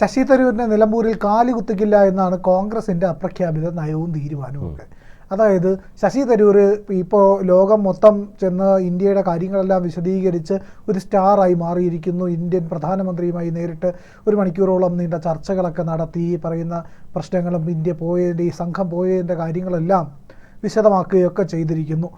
ശശി തരൂരിനെ നിലമ്പൂരിൽ കാലുകുത്തിക്കില്ല എന്നാണ് കോൺഗ്രസിൻ്റെ അപ്രഖ്യാപിത നയവും തീരുമാനവും ഒക്കെ. അതായത് ശശി തരൂർ ഇപ്പോൾ ലോകം മൊത്തം ചെന്ന് ഇന്ത്യയുടെ കാര്യങ്ങളെല്ലാം വിശദീകരിച്ച് ഒരു സ്റ്റാറായി മാറിയിരിക്കുന്നു. ഇന്ത്യൻ പ്രധാനമന്ത്രിയുമായി നേരിട്ട് 1 മണിക്കൂറോളം നീണ്ട ചർച്ചകളൊക്കെ നടത്തി ഈ പറയുന്ന പ്രശ്നങ്ങളും ഇന്ത്യ പോയതിൻ്റെ ഈ സംഘം പോയതിൻ്റെ കാര്യങ്ങളെല്ലാം വിശദമാക്കുകയൊക്കെ ചെയ്തിരിക്കുന്നു.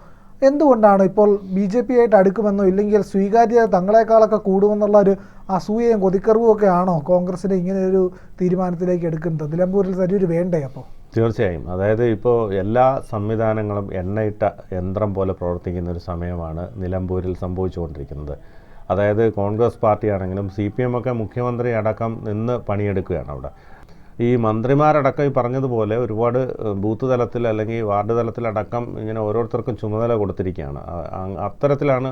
എന്തുകൊണ്ടാണ് ഇപ്പോൾ BJP ആയിട്ട് അടുക്കുമെന്നോ ഇല്ലെങ്കിൽ സ്വീകാര്യത തങ്ങളെക്കാളൊക്കെ കൂടുമെന്നുള്ള ഒരു അസൂയയും കൊതിക്കറിവും ഒക്കെ ആണോ കോൺഗ്രസിനെ ഇങ്ങനെ ഒരു തീരുമാനത്തിലേക്ക് എടുക്കുന്നത്? നിലമ്പൂരിൽ തരൂർ വേണ്ടേ? അപ്പോൾ തീർച്ചയായും, അതായത് ഇപ്പോൾ എല്ലാ സംവിധാനങ്ങളും എണ്ണയിട്ട യന്ത്രം പോലെ പ്രവർത്തിക്കുന്ന ഒരു സമയമാണ് നിലമ്പൂരിൽ സംഭവിച്ചുകൊണ്ടിരിക്കുന്നത്. അതായത് കോൺഗ്രസ് പാർട്ടിയാണെങ്കിലും CPM ഒക്കെ മുഖ്യമന്ത്രി അടക്കം നിന്ന് പണിയെടുക്കുകയാണ് അവിടെ. ഈ മന്ത്രിമാരടക്കം ഈ പറഞ്ഞതുപോലെ ഒരുപാട് ബൂത്ത് തലത്തിൽ അല്ലെങ്കിൽ വാർഡ് തലത്തിലടക്കം ഇങ്ങനെ ഓരോരുത്തർക്കും ചുമതല കൊടുത്തിരിക്കുകയാണ്. അത്തരത്തിലാണ്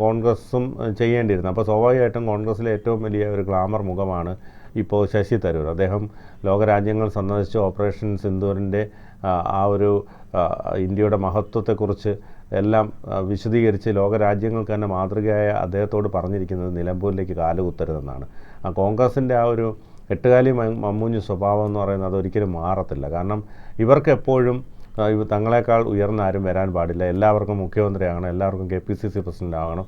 കോൺഗ്രസും ചെയ്യേണ്ടിയിരുന്നത്. അപ്പോൾ സ്വാഭാവികമായിട്ടും കോൺഗ്രസിലെ ഏറ്റവും വലിയ ഒരു ഗ്ലാമർ മുഖമാണ് ഇപ്പോൾ ശശി തരൂർ. അദ്ദേഹം ലോകരാജ്യങ്ങൾ സന്ദർശിച്ച് ഓപ്പറേഷൻ സിന്ദൂറിൻ്റെ ആ ഒരു ഇന്ത്യയുടെ മഹത്വത്തെക്കുറിച്ച് എല്ലാം വിശദീകരിച്ച് ലോകരാജ്യങ്ങൾക്ക് തന്നെ മാതൃകയായ അദ്ദേഹത്തോട് പറഞ്ഞിരിക്കുന്നത് നിലമ്പൂരിലേക്ക് കാലുകുത്തരുതെന്നാണ്. കോൺഗ്രസിൻ്റെ ആ ഒരു എട്ടുകാലി മമ്മൂഞ്ഞ് സ്വഭാവം എന്ന് പറയുന്നത് അതൊരിക്കലും മാറത്തില്ല. കാരണം ഇവർക്ക് എപ്പോഴും തങ്ങളെക്കാൾ ഉയർന്ന ആരും വരാൻ പാടില്ല. എല്ലാവർക്കും മുഖ്യമന്ത്രിയാകണം, എല്ലാവർക്കും KPCC പ്രസിഡന്റ് ആകണം,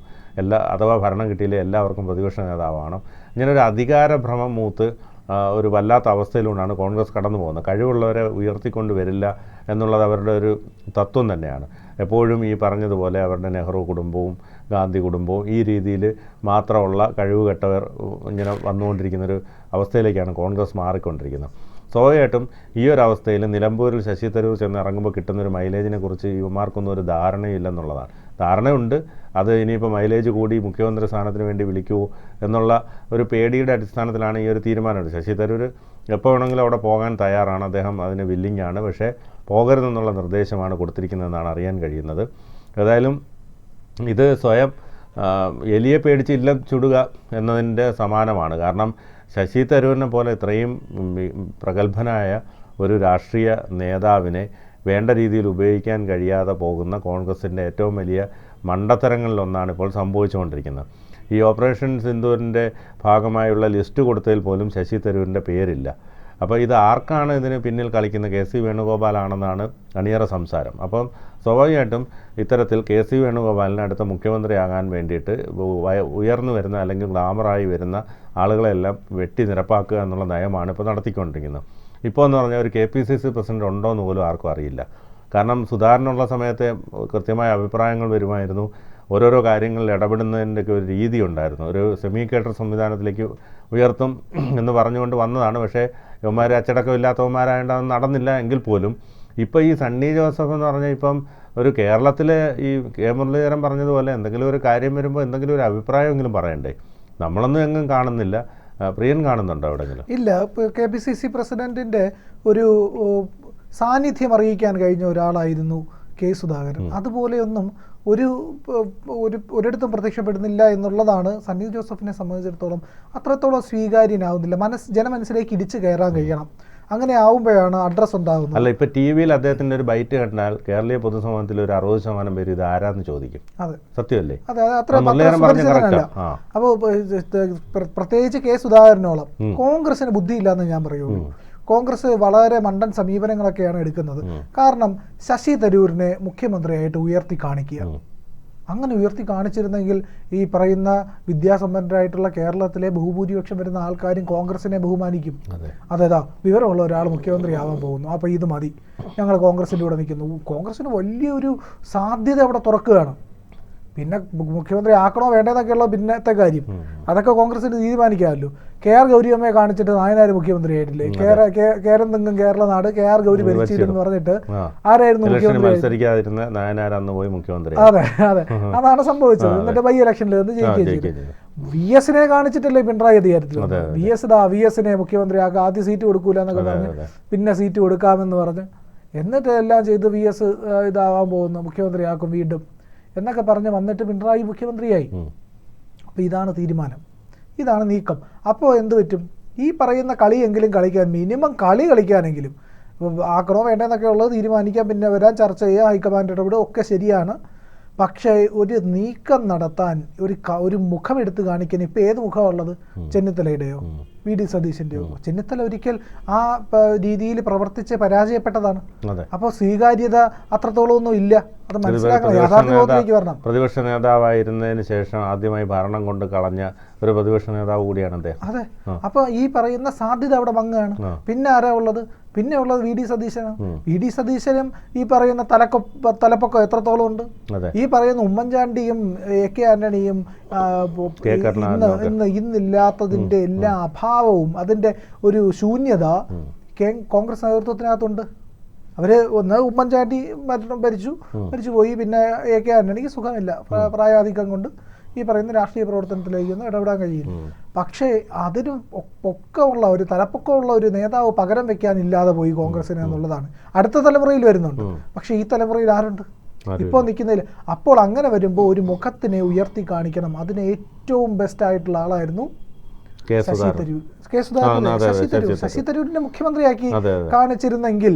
അഥവാ ഭരണം കിട്ടിയില്ലേ എല്ലാവർക്കും പ്രതിപക്ഷ നേതാവാകണം. ഇങ്ങനൊരു അധികാരഭ്രമം മൂത്ത് ഒരു വല്ലാത്ത അവസ്ഥയിലൂടെയാണ് കോൺഗ്രസ് കടന്നു പോകുന്നത്. കഴിവുള്ളവരെ ഉയർത്തിക്കൊണ്ട് വരില്ല എന്നുള്ളത് അവരുടെ ഒരു തത്വം തന്നെയാണ്. എപ്പോഴും ഈ പറഞ്ഞതുപോലെ അവരുടെ നെഹ്റു കുടുംബവും ഗാന്ധി കുടുംബവും ഈ രീതിയിൽ മാത്രമുള്ള കഴിവുകെട്ടവർ ഇങ്ങനെ വന്നുകൊണ്ടിരിക്കുന്നൊരു അവസ്ഥയിലേക്കാണ് കോൺഗ്രസ് മാറിക്കൊണ്ടിരിക്കുന്നത്. സ്വാഭാവികമായിട്ടും ഈ ഒരു അവസ്ഥയിൽ നിലമ്പൂരിൽ ശശി തരൂർ ചെന്ന് ഇറങ്ങുമ്പോൾ കിട്ടുന്നൊരു മൈലേജിനെ കുറിച്ച് യുവമാർക്കൊന്നും ഒരു ധാരണയില്ലെന്നുള്ളതാണ്. ധാരണയുണ്ട്, അത് ഇനിയിപ്പോൾ മൈലേജ് കൂടി മുഖ്യമന്ത്രി സ്ഥാനത്തിന് വേണ്ടി വിളിക്കുമോ എന്നുള്ള ഒരു പേടിയുടെ അടിസ്ഥാനത്തിലാണ് ഈ ഒരു തീരുമാനമെടുത്തത്. ശശി തരൂർ എപ്പോൾ വേണമെങ്കിലും അവിടെ പോകാൻ തയ്യാറാണ്, അദ്ദേഹം അതിന് വില്ലിംഗ് ആണ്. പക്ഷേ പോകരുതെന്നുള്ള നിർദ്ദേശമാണ് കൊടുത്തിരിക്കുന്നതെന്നാണ് അറിയാൻ കഴിയുന്നത്. ഏതായാലും ഇത് സ്വയം എലിയെ പേടിച്ച് ഇല്ലം ചുടുക എന്നതിൻ്റെ സമാനമാണ്. കാരണം ശശി തരൂരിനെ പോലെ ഇത്രയും പ്രഗത്ഭനായ ഒരു രാഷ്ട്രീയ നേതാവിനെ വേണ്ട രീതിയിൽ ഉപയോഗിക്കാൻ കഴിയാതെ പോകുന്ന കോൺഗ്രസിൻ്റെ ഏറ്റവും വലിയ മണ്ടത്തരങ്ങളിലൊന്നാണ് ഇപ്പോൾ സംഭവിച്ചുകൊണ്ടിരിക്കുന്നത്. ഈ ഓപ്പറേഷൻ സിന്ദൂരിൻ്റെ ഭാഗമായുള്ള ലിസ്റ്റ് കൊടുത്തതിൽ പോലും ശശി തരൂരിൻ്റെ പേരില്ല. അപ്പോൾ ഇത് ആർക്കാണ് ഇതിന് പിന്നിൽ കളിക്കുന്ന? KC വേണുഗോപാലാണെന്നാണ് അണിയറ സംസാരം. അപ്പം സ്വാഭാവികമായിട്ടും ഇത്തരത്തിൽ KC വേണുഗോപാലിന് അടുത്ത മുഖ്യമന്ത്രിയാകാൻ വേണ്ടിയിട്ട് ഉയർന്നു വരുന്ന അല്ലെങ്കിൽ ഗ്ലാമറായി വരുന്ന ആളുകളെല്ലാം വെട്ടി നിരപ്പാക്കുക എന്നുള്ള നയമാണ് ഇപ്പോൾ നടത്തിക്കൊണ്ടിരിക്കുന്നത്. ഇപ്പോൾ എന്ന് പറഞ്ഞാൽ ഒരു KPCC പ്രസിഡന്റ് ഉണ്ടോ എന്ന് പോലും ആർക്കും അറിയില്ല. കാരണം സുധാകരനുള്ള സമയത്തെ കൃത്യമായ അഭിപ്രായങ്ങൾ വരുമായിരുന്നു. ഓരോരോ കാര്യങ്ങളിൽ ഇടപെടുന്നതിൻ്റെയൊക്കെ ഒരു രീതി ഉണ്ടായിരുന്നു. ഒരു സെമി കേഡർ സംവിധാനത്തിലേക്ക് ഉയർത്തും എന്ന് പറഞ്ഞുകൊണ്ട് വന്നതാണ്. പക്ഷേ ഇവന്മാർ അച്ചടക്കമില്ലാത്തവന്മാരായതുകൊണ്ട് അത് നടന്നില്ല. എങ്കിൽ പോലും ഇപ്പോൾ ഈ സണ്ണി ജോസഫ് എന്ന് പറഞ്ഞാൽ ഇപ്പം ഒരു കേരളത്തിലെ ഈ K. മുരളീധരൻ പറഞ്ഞതുപോലെ എന്തെങ്കിലും ഒരു കാര്യം വരുമ്പോൾ എന്തെങ്കിലും ഒരു അഭിപ്രായമെങ്കിലും പറയണ്ടേ? നമ്മളൊന്നും എങ്ങും കാണുന്നില്ല. പ്രിയൻ കാണുന്നുണ്ടോ എവിടെയെങ്കിലും? ഇല്ല. KPCC പ്രസിഡന്റിൻ്റെ ഒരു സാന്നിധ്യം അറിയിക്കാൻ കഴിഞ്ഞ ഒരാളായിരുന്നു K. സുധാകരൻ. അതുപോലെയൊന്നും ഒരിടത്തും പ്രത്യക്ഷപ്പെടുന്നില്ല എന്നുള്ളതാണ് സണ്ണി ജോസഫിനെ സംബന്ധിച്ചിടത്തോളം അത്രത്തോളം സ്വീകാര്യനാവുന്നില്ല. ജനമനസ്സിലേക്ക് ഇടിച്ചു കയറാൻ കഴിയണം. അങ്ങനെ ആവുമ്പോഴാണ് അഡ്രസ് ഉണ്ടാകുന്നത്. അല്ല, ഇപ്പോൾ TV അദ്ദേഹത്തിൻ്റെ ഒരു ബൈറ്റ് കണ്ടാൽ കേരളീയ പൊതുസമൂഹത്തിൽ ഒരു 60% പേര് ഇത് ആരാന്ന് ചോദിക്കും. അതെ, സത്യമല്ലേ? അതെ, അത്ര. അപ്പോൾ പ്രത്യേകിച്ച് K. സുധാകരനോളം കോൺഗ്രസിന് ബുദ്ധിയില്ലാന്ന് ഞാൻ പറയുള്ളൂ. കോൺഗ്രസ് വളരെ മണ്ടൻ സമീപനങ്ങളൊക്കെയാണ് എടുക്കുന്നത്. കാരണം ശശി തരൂരിനെ മുഖ്യമന്ത്രിയായിട്ട് ഉയർത്തി കാണിക്കുക. അങ്ങനെ ഉയർത്തി കാണിച്ചിരുന്നെങ്കിൽ ഈ പറയുന്ന വിദ്യാസമ്പന്നരായിട്ടുള്ള കേരളത്തിലെ ബഹുഭൂരിപക്ഷം വരുന്ന ആൾക്കാരും കോൺഗ്രസിനെ ബഹുമാനിക്കും. അതേതാ വിവരമുള്ള ഒരാൾ മുഖ്യമന്ത്രിയാവാൻ പോകുന്നു, അപ്പോൾ ഇത് മതി, ഞങ്ങൾ കോൺഗ്രസിൻ്റെ കൂടെ നിൽക്കുന്നു. കോൺഗ്രസിന് വലിയൊരു സാധ്യത അവിടെ തുറക്കുകയാണ്. പിന്നെ മുഖ്യമന്ത്രി ആക്കണോ വേണ്ടതെന്നൊക്കെയുള്ള പിന്നത്തെ കാര്യം അതൊക്കെ കോൺഗ്രസിന് തീരുമാനിക്കാമല്ലോ. KR ഗൗരിയമ്മയെ കാണിച്ചിട്ട് നായനാർ മുഖ്യമന്ത്രിയായിട്ടില്ലേ? കേരം തെങ്ങും കേരള നാട് KR ഗൗരി ഭരിച്ചിരുന്നു പറഞ്ഞിട്ട് ആരായിരുന്നു മുഖ്യമന്ത്രി? അതെ, അതാണ് സംഭവിച്ചത്. എന്നിട്ട് ബൈ ഇലക്ഷനിൽ നിന്ന് ജയിക്കുകയും ചെയ്തു. VS-നെ കാണിച്ചിട്ടല്ലേ പിണറായി അധികാരത്തിൽ? VS-നെ മുഖ്യമന്ത്രിയാക്കുക, ആദ്യം സീറ്റ് കൊടുക്കൂല എന്നൊക്കെ പറഞ്ഞ് പിന്നെ സീറ്റ് കൊടുക്കാമെന്ന് പറഞ്ഞ് എന്നിട്ട് എല്ലാം ചെയ്ത് VS ഇതാവാൻ പോകുന്നു, മുഖ്യമന്ത്രിയാക്കും വീണ്ടും എന്നൊക്കെ പറഞ്ഞ് വന്നിട്ട് പിണറായി മുഖ്യമന്ത്രിയായി. അപ്പോൾ ഇതാണ് തീരുമാനം, ഇതാണ് നീക്കം. അപ്പോൾ എന്ത് പറ്റും? ഈ പറയുന്ന കളിയെങ്കിലും കളിക്കാൻ, മിനിമം കളി കളിക്കാനെങ്കിലും ആക്കണോ വേണ്ടെന്നൊക്കെ ഉള്ളത് തീരുമാനിക്കാം. പിന്നെ വരാൻ ചർച്ച ചെയ്യുക, ഹൈക്കമാൻഡ് ഇടപെടുക ഒക്കെ ശരിയാണ്. പക്ഷേ ഒരു നീക്കം നടത്താൻ ഒരു മുഖം എടുത്ത് കാണിക്കാൻ ഇപ്പം ഏത് മുഖമുള്ളത്? ചെന്നിത്തലയുടെയോ വി.ഡി. സതീശൻ്റെയോ? ചെന്നിത്തല ഒരിക്കൽ ആ രീതിയിൽ പ്രവർത്തിച്ച് പരാജയപ്പെട്ടതാണ്. അപ്പോൾ സ്വീകാര്യത അത്രത്തോളം ഒന്നും ഇല്ല. അത് മനസ്സിലാക്കണം, യാഥാർത്ഥ്യബോധത്തിലേക്ക് വരണം. പ്രതിപക്ഷ നേതാവായിരുന്നതിന് ശേഷം ആദ്യമായി ഭരണം കൊണ്ട് കളഞ്ഞ ഒരു പ്രതിപക്ഷ നേതാവ് കൂടിയാണ് അദ്ദേഹം. അതെ. അപ്പോൾ ഈ പറയുന്ന സാധ്യത അവിടെ മങ്ങാണ്. പിന്നെ ആരാ ഉള്ളത്? പിന്നെ ഉള്ളത് വി.ഡി. സതീശനാണ്. വി.ഡി. സതീശനും ഈ പറയുന്ന തലപ്പൊക്കം എത്രത്തോളം ഉണ്ട്? ഈ പറയുന്ന ഉമ്മൻചാണ്ടിയും എ.കെ. ആന്റണിയും ഇന്നില്ലാത്തതിന്റെ എല്ലാ അഭാവവും അതിന്റെ ഒരു ശൂന്യത കോൺഗ്രസ് നേതൃത്വത്തിനകത്തുണ്ട്. അവര് ഒന്ന് ഉമ്മൻചാണ്ടി മരിച്ചു പോയി. പിന്നെ എ.കെ. ആന്റണിക്ക് സുഖമില്ല, പ്രായാധിക്യം കൊണ്ട് ഈ പറയുന്ന രാഷ്ട്രീയ പ്രവർത്തനത്തിലേക്കൊന്നും ഇടപെടാൻ കഴിയില്ല. പക്ഷേ അതിന് പൊക്കമുള്ള ഒരു തലപ്പൊക്കമുള്ള ഒരു നേതാവ് പകരം വെക്കാനില്ലാതെ പോയി കോൺഗ്രസിന് എന്നുള്ളതാണ്. അടുത്ത തലമുറയിൽ വരുന്നുണ്ട്, പക്ഷേ ഈ തലമുറയിൽ ആരുണ്ട് ഇപ്പോൾ നിൽക്കുന്നതിൽ? അപ്പോൾ അങ്ങനെ വരുമ്പോൾ ഒരു മുഖത്തിനെ ഉയർത്തി കാണിക്കണം. അതിന് ഏറ്റവും ബെസ്റ്റ് ആയിട്ടുള്ള ആളായിരുന്നു ശശി തരൂരിനെ മുഖ്യമന്ത്രിയാക്കി കാണിച്ചിരുന്നെങ്കിൽ,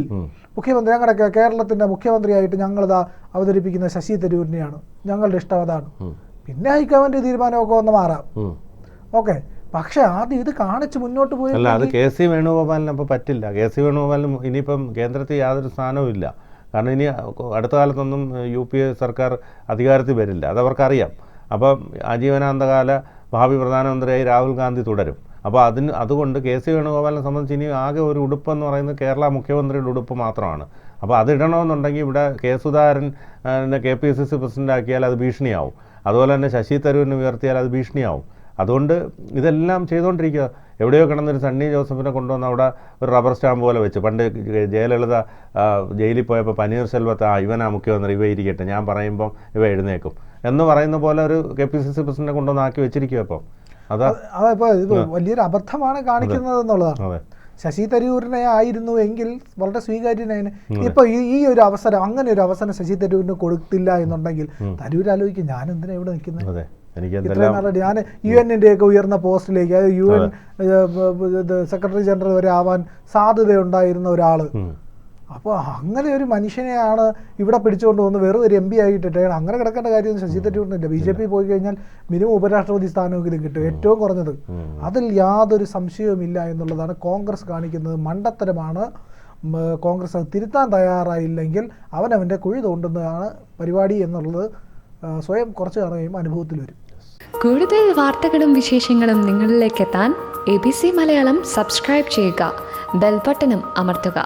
മുഖ്യമന്ത്രി ഞങ്ങളുടെ കേരളത്തിന്റെ മുഖ്യമന്ത്രിയായിട്ട് ഞങ്ങളിതാ അവതരിപ്പിക്കുന്ന ശശി തരൂരിനെയാണ്, ഞങ്ങളുടെ ഇഷ്ടം അതാണ്. പിന്നെ ഹൈക്കമാൻഡ് തീരുമാനമൊക്കെ ഒന്ന് മാറാം, ഓക്കെ. പക്ഷെ ആദ്യം ഇത് കാണിച്ച് മുന്നോട്ട് പോയി. അല്ല, അത് കെ.സി. വേണുഗോപാലിന് അപ്പോൾ പറ്റില്ല. കെ.സി. വേണുഗോപാലിന് ഇനിയിപ്പം കേന്ദ്രത്തിൽ യാതൊരു സ്ഥാനവും ഇല്ല. കാരണം ഇനി അടുത്ത കാലത്തൊന്നും UPA സർക്കാർ അധികാരത്തിൽ വരില്ല, അതവർക്കറിയാം. അപ്പം ആജീവനാന്തകാല ഭാവി പ്രധാനമന്ത്രിയായി രാഹുൽ ഗാന്ധി തുടരും. അപ്പോൾ അതുകൊണ്ട് കെ.സി. വേണുഗോപാലിനെ സംബന്ധിച്ച് ഇനി ആകെ ഒരു ഉടുപ്പെന്ന് പറയുന്നത് കേരള മുഖ്യമന്ത്രിയുടെ ഉടുപ്പ് മാത്രമാണ്. അപ്പോൾ അതിടണമെന്നുണ്ടെങ്കിൽ ഇവിടെ കെ. സുധാകരൻ KPCC പ്രസിഡൻ്റാക്കിയാൽ അത് ഭീഷണിയാവും. അതുപോലെ തന്നെ ശശി തരൂരിനെ ഉയർത്തിയാൽ അത് ഭീഷണിയാവും. അതുകൊണ്ട് ഇതെല്ലാം ചെയ്തുകൊണ്ടിരിക്കുക. എവിടെയോ കിടന്നൊരു സണ്ണി ജോസഫിനെ കൊണ്ടുവന്ന് അവിടെ ഒരു റബ്ബർ സ്റ്റാമ്പ് പോലെ വെച്ച്, പണ്ട് ജയലളിത ജയിലിൽ പോയപ്പോൾ പനീർ സെൽവത്ത് ഇവനാ മുഖ്യമന്ത്രി, ഇവ ഇരിക്കട്ടെ, ഞാൻ പറയുമ്പം ഇവ എഴുന്നേക്കും എന്ന് പറയുന്ന പോലെ ഒരു KPCC പ്രസിഡന്റിനെ കൊണ്ടുവന്ന് ആക്കി വെച്ചിരിക്കുക. അപ്പം അതപ്പോൾ ഇത് വലിയൊരു അബദ്ധമാണ് കാണിക്കുന്നത് എന്നുള്ളതാണ്. ശശി തരൂരിനെ ആയിരുന്നു എങ്കിൽ വളരെ സ്വീകാര്യനായിരുന്നു. ഇപ്പൊ ഈ ഒരു അവസരം, അങ്ങനെ ഒരു അവസരം ശശി തരൂരിന് കൊടുത്തില്ല എന്നുണ്ടെങ്കിൽ തരൂർ ആലോചിക്കും, ഞാൻ എന്തിനാ ഇവിടെ നിൽക്കുന്നത്? ഞാൻ UN-ന്റെ ഒക്കെ ഉയർന്ന പോസ്റ്റിലേക്ക്, അതായത് UN സെക്രട്ടറി ജനറൽ വരെ ആവാൻ സാധ്യതയുണ്ടായിരുന്ന ഒരാള്. അപ്പോൾ അങ്ങനെ ഒരു മനുഷ്യനെയാണ് ഇവിടെ പിടിച്ചുകൊണ്ട് വന്ന് വെറും ഒരു MP ആയിട്ടിട്ടാണ്. അങ്ങനെ കിടക്കേണ്ട കാര്യം ശശി തരൂരിനില്ല. BJP പോയി കഴിഞ്ഞാൽ മിനിമം ഉപരാഷ്ട്രപതി സ്ഥാനമെങ്കിലും കിട്ടും, ഏറ്റവും കുറഞ്ഞത്. അതിൽ യാതൊരു സംശയവുമില്ല എന്നുള്ളതാണ് കോൺഗ്രസ് കാണിക്കുന്നത്. മണ്ടത്തരമാണ്. കോൺഗ്രസ് അത് തിരുത്താൻ തയ്യാറായില്ലെങ്കിൽ അവനവൻ്റെ കുഴി തോണ്ടുന്നതാണ് പരിപാടി എന്നുള്ളത് സ്വയം കുറച്ച് കഴിയുമ്പോൾ അനുഭവത്തിൽ വരും. കൂടുതൽ വാർത്തകളും വിശേഷങ്ങളും നിങ്ങളിലേക്ക് എത്താൻ ABC മലയാളം സബ്സ്ക്രൈബ് ചെയ്യുക, ബെൽ ബട്ടണും അമർത്തുക.